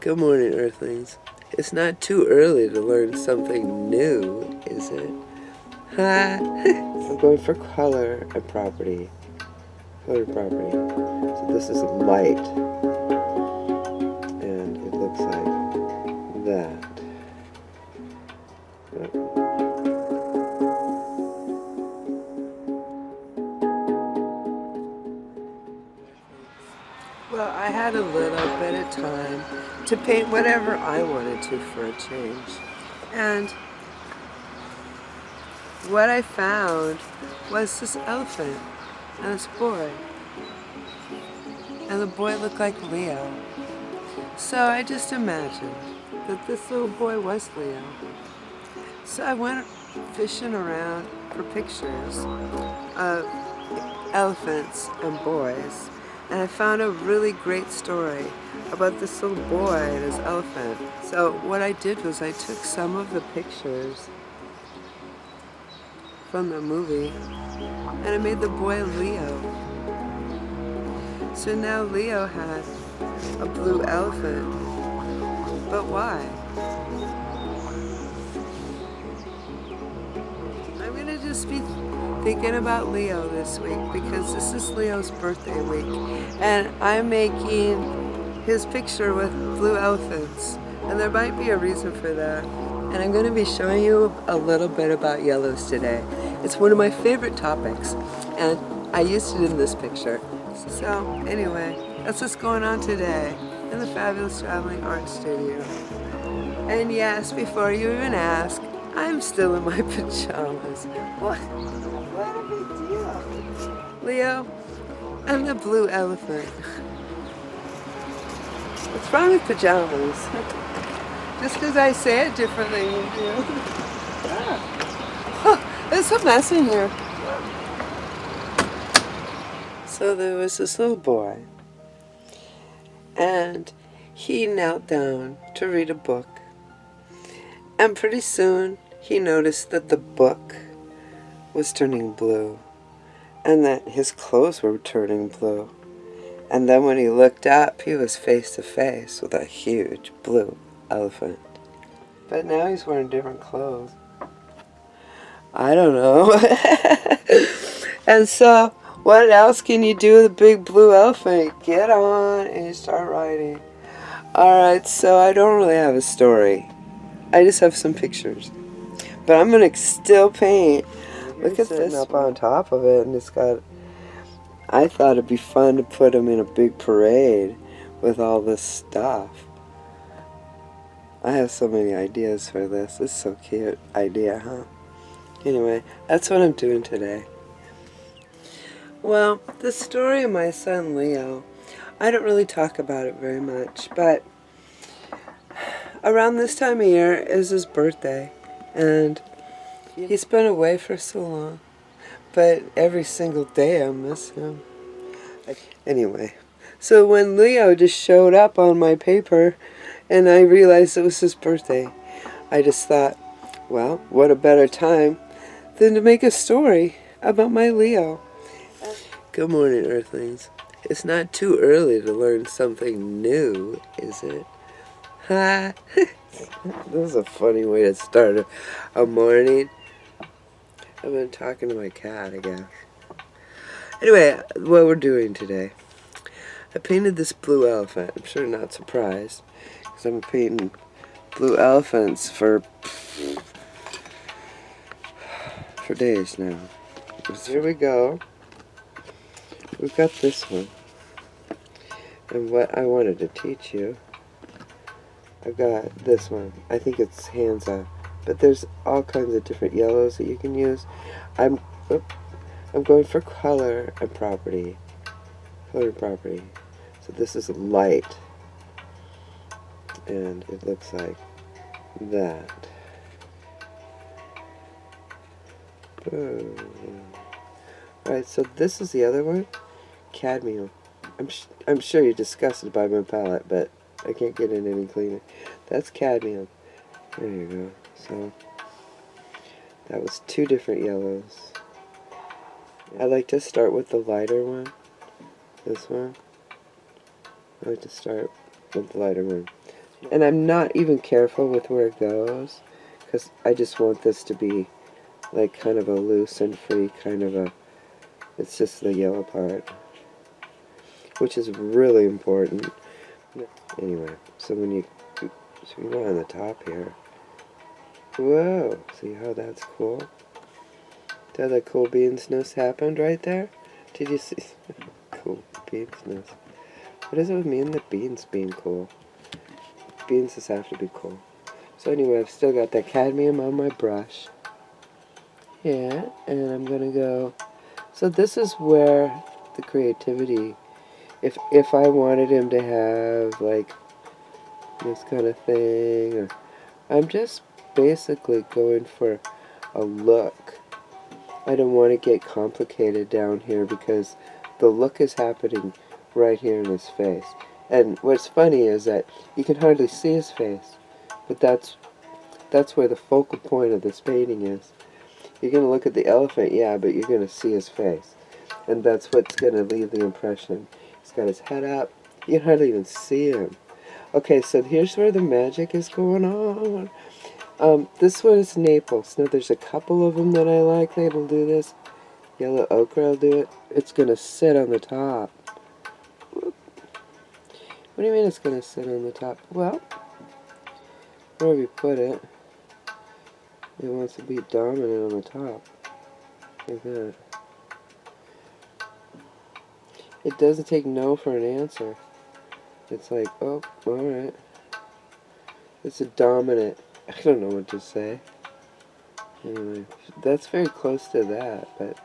Good morning, Earthlings. It's not too early to learn something new, is it? Ha! I'm going for color and property. Color property. So this is light. And it looks like that. Well, I had a little bit of time to paint whatever I wanted to for a change. And what I found was this elephant and this boy. And the boy looked like Leo. So I just imagined that this little boy was Leo. So I went fishing around for pictures of elephants and boys. And I found a really great story about this little boy and his elephant. So what I did was I took some of the pictures from the movie and I made the boy Leo. So now Leo had a blue elephant. But why? I'm gonna just be thinking about Leo this week because this is Leo's birthday week and I'm making his picture with blue elephants and there might be a reason for that. And I'm going to be showing you a little bit about yellows today. It's one of my favorite topics and I used it in this picture. So anyway, that's what's going on today in the Fabulous Traveling Art Studio. And yes, before you even ask, I'm still in my pajamas. What a big deal. Leo, I'm the blue elephant. What's wrong with pajamas? Just because I say it differently than you. Oh, there's a mess in here. So there was this little boy, and he knelt down to read a book. And pretty soon, he noticed that the book was turning blue, and that his clothes were turning blue. And then when he looked up, he was face to face with a huge blue elephant. But now he's wearing different clothes. I don't know. And so, what else can you do with a big blue elephant? Get on and you start writing. Alright, so I don't really have a story. I just have some pictures. But I'm going to still paint. Look at this up on top of it, and it's got... I thought it'd be fun to put him in a big parade with all this stuff. I have so many ideas for this. This is so cute idea, huh? Anyway, that's what I'm doing today. Well, the story of my son Leo, I don't really talk about it very much, but around this time of year is his birthday, and he's been away for so long, but every single day I miss him. Anyway, so when Leo just showed up on my paper and I realized it was his birthday, I just thought, well, what a better time than to make a story about my Leo. Good morning, Earthlings. It's not too early to learn something new, is it? Ha! This is a funny way to start a morning. I've been talking to my cat, I guess. Anyway, what we're doing today. I painted this blue elephant. I'm sure not surprised, because I've been painting blue elephants for days now. So here we go. We've got this one. And what I wanted to teach you, I've got this one. I think it's Hansa. But there's all kinds of different yellows that you can use. I'm going for color and property. Color property. So this is light. And it looks like that. Alright, so this is the other one. Cadmium. I'm sure you're disgusted by my palette, but I can't get it any cleaner. That's cadmium. There you go. So that was two different yellows. I like to start with the lighter one. This one. I like to start with the lighter one. And I'm not even careful with where it goes, because I just want this to be like kind of a loose and free kind of a, it's just the yellow part, which is really important. Anyway, so when you go on the top here, whoa, see how that's cool? See how that cool bean's nest happened right there? Did you see? Cool bean's nest. What does it mean that beans being cool? Beans just have to be cool. So anyway, I've still got that cadmium on my brush. Yeah, and I'm gonna go. So this is where the creativity, if I wanted him to have like this kind of thing, or I'm just basically going for a look. I don't want to get complicated down here because the look is happening right here in his face. And what's funny is that you can hardly see his face, but that's where the focal point of this painting is. You're going to look at the elephant, yeah, but you're going to see his face. And that's what's going to leave the impression. He's got his head up. You can hardly even see him. Okay, so here's where the magic is going on. This one is Naples. Now there's a couple of them that I like that'll do this. Yellow ochre will do it. It's going to sit on the top. Whoop. What do you mean it's going to sit on the top? Well, wherever you put it, it wants to be dominant on the top. Like that. It doesn't take no for an answer. It's like, oh, alright. It's a dominant. I don't know what to say. Anyway, that's very close to that, but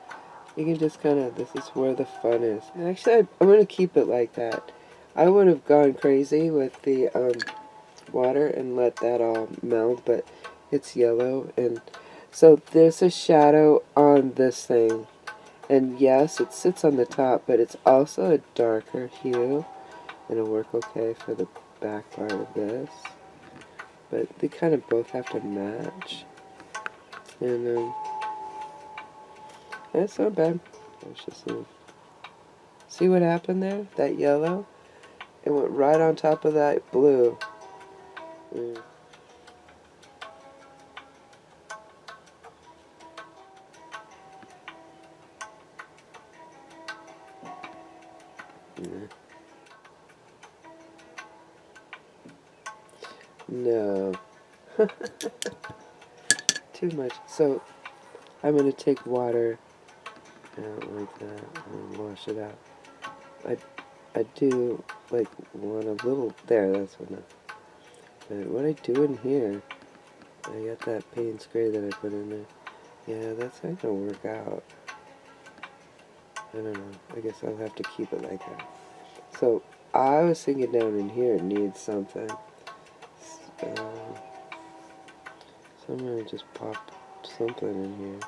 you can just kind of, this is where the fun is. And actually, I'm going to keep it like that. I would have gone crazy with the water and let that all meld, but it's yellow, and so there's a shadow on this thing. And yes, it sits on the top, but it's also a darker hue, and it'll work okay for the back part of this. But they kind of both have to match. And that's not bad. Let's just see what happened there? That yellow? It went right on top of that blue. Mm. Mm. No. Too much. So I'm going to take water out like that and wash it out. I do like want a little, there, that's enough. But what I do in here, I got that Payne's Gray that I put in there. Yeah, that's not going to work out. I don't know. I guess I'll have to keep it like that. So I was thinking down in here it needs something. So I'm going to just pop something in here.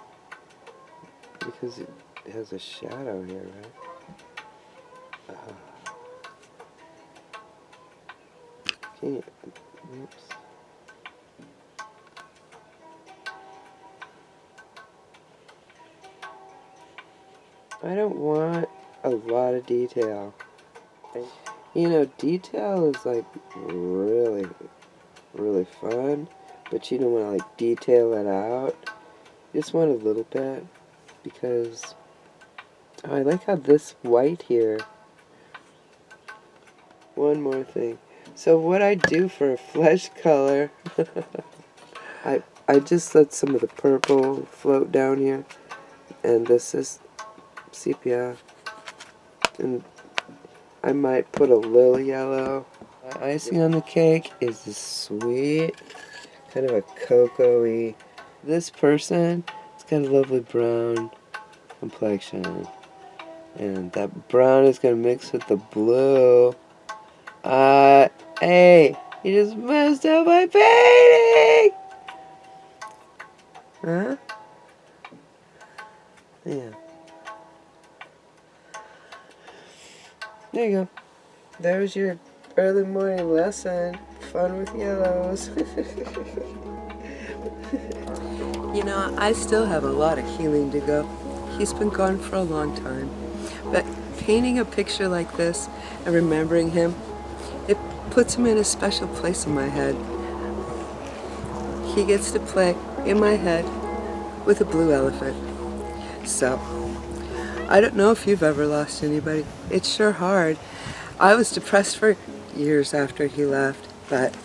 Because it has a shadow here, right? Can't. Oops. I don't want a lot of detail. You know, detail is like really, really fun, but you don't want to like detail it out. You just want a little bit, because I like how this white here. One more thing. So what I do for a flesh color, I just let some of the purple float down here, and this is sepia, and I might put a little yellow. My icing on the cake is this sweet, kind of a cocoa-y. This person, it's got a lovely brown complexion, and that brown is going to mix with the blue. Hey, you just messed up my painting! Huh? Yeah. There you go. There's your early morning lesson. Fun with yellows. You know, I still have a lot of healing to go. He's been gone for a long time. But painting a picture like this and remembering him, it puts puts him in a special place in my head. He gets to play in my head with a blue elephant. So, I don't know if you've ever lost anybody. It's sure hard. I was depressed for years after he left, but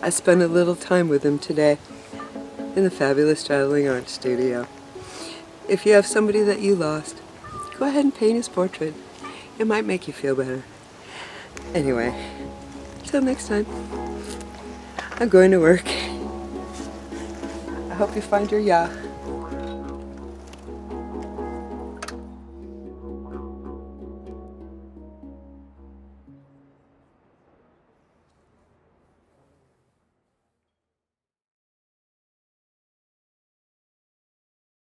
I spent a little time with him today in the fabulous Traveling Art Studio. If you have somebody that you lost, go ahead and paint his portrait. It might make you feel better. Anyway, till next time, I'm going to work. I hope you find your ya.